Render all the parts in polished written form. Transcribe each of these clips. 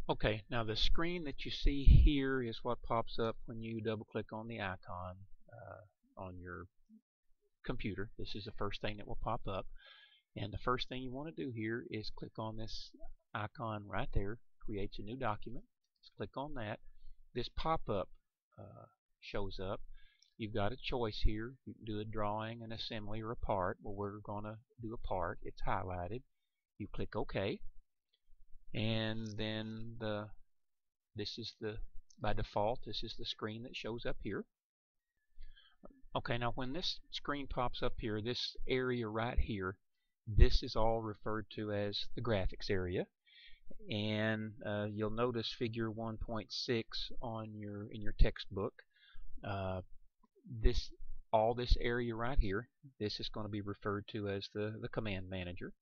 Okay, now the screen that you see here is what pops up when you double click on the icon on your computer. This is the first thing that will pop up. And the first thing you want to do here is click on this icon right there. Creates a new document. Just click on that. This pop-up shows up. You've got a choice here. You can do a drawing, an assembly, or a part. Well, we're going to do a part. It's highlighted. You click OK. And then by default, this is the screen that shows up here. Okay, now when this screen pops up here, this area right here, this is all referred to as the graphics area. And you'll notice figure 1.6 in your textbook. All this area right here, this is going to be referred to as the command manager.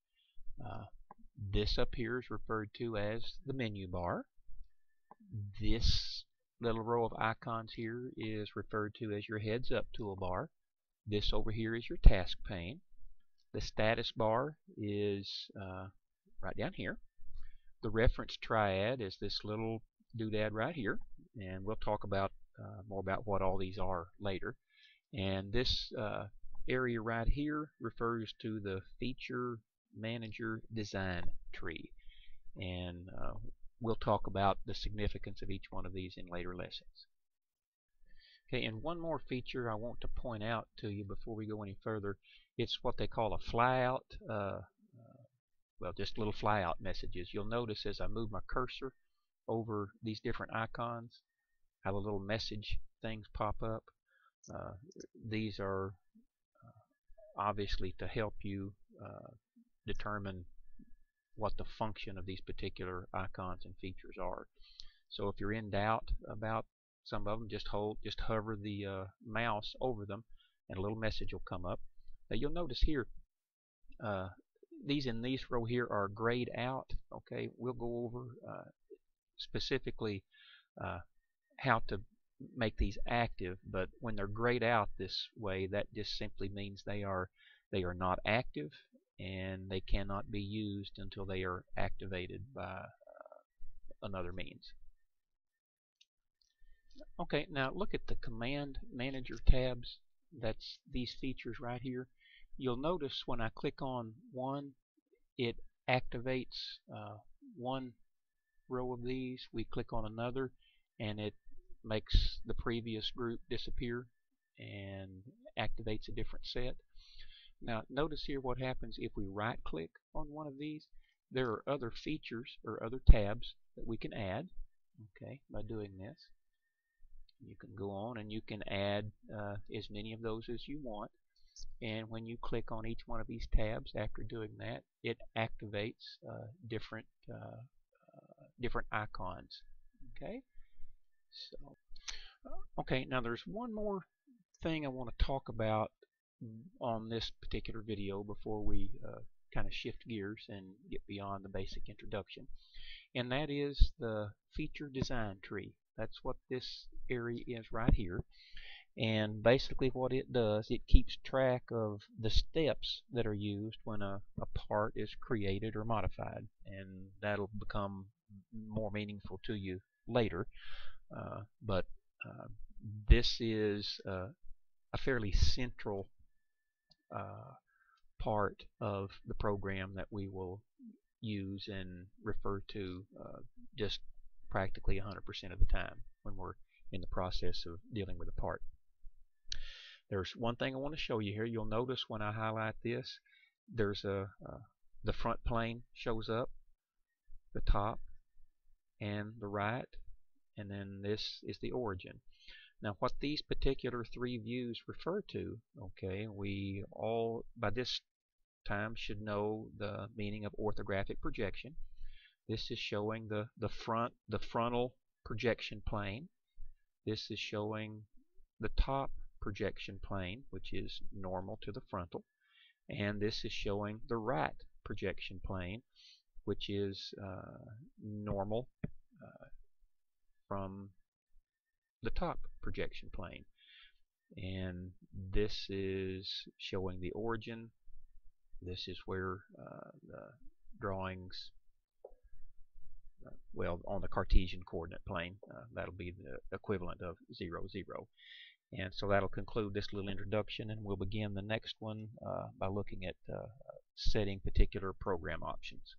This up here is referred to as the menu bar. This little row of icons here is referred to as your heads up toolbar. This over here is your task pane. The status bar is right down here. The reference triad is this little doodad right here, and we'll talk about more about what all these are later. And this area right here refers to the feature manager design tree, and we'll talk about the significance of each one of these in later lessons. Okay, and one more feature I want to point out to you before we go any further. It's what they call a flyout. Well, just little flyout messages. You'll notice as I move my cursor over these different icons, how the little message things pop up. These are obviously to help you determine what the function of these particular icons and features are. So if you're in doubt about some of them, just hover the mouse over them, and a little message will come up. Now you'll notice here, these in this row here are grayed out. Okay, we'll go over specifically how to make these active, but when they're grayed out this way, that just simply means they are not active, and they cannot be used until they are activated by another means. Okay, now look at the command manager tabs. That's these features right here. You'll notice when I click on one, it activates one row of these. We click on another, and it makes the previous group disappear and activates a different set. Now notice here what happens if we right click on one of these. There are other features or other tabs that we can add, okay, by doing this. You can go on and you can add as many of those as you want, and when you click on each one of these tabs after doing that, it activates different icons. Okay, so okay, now there's one more thing I want to talk about on this particular video before we kind of shift gears and get beyond the basic introduction, and that is the feature design tree. That's what this area is right here. And basically what it does, it keeps track of the steps that are used when a part is created or modified, and that'll become more meaningful to you later. But this is a fairly central part of the program that we will use and refer to just practically 100% of the time when we're in the process of dealing with a part. There's one thing I want to show you here. You'll notice when I highlight this, there's the front plane shows up, the top and the right, and then this is the origin. Now what these particular three views refer to, okay, we all by this time should know the meaning of orthographic projection. This is showing the frontal projection plane. This is showing the top projection plane, which is normal to the frontal, and this is showing the right projection plane, which is normal from the top projection plane. And this is showing the origin. This is where the drawings well, on the Cartesian coordinate plane. That'll be the equivalent of 0, 0. And so that'll conclude this little introduction, and we'll begin the next one by looking at setting particular program options.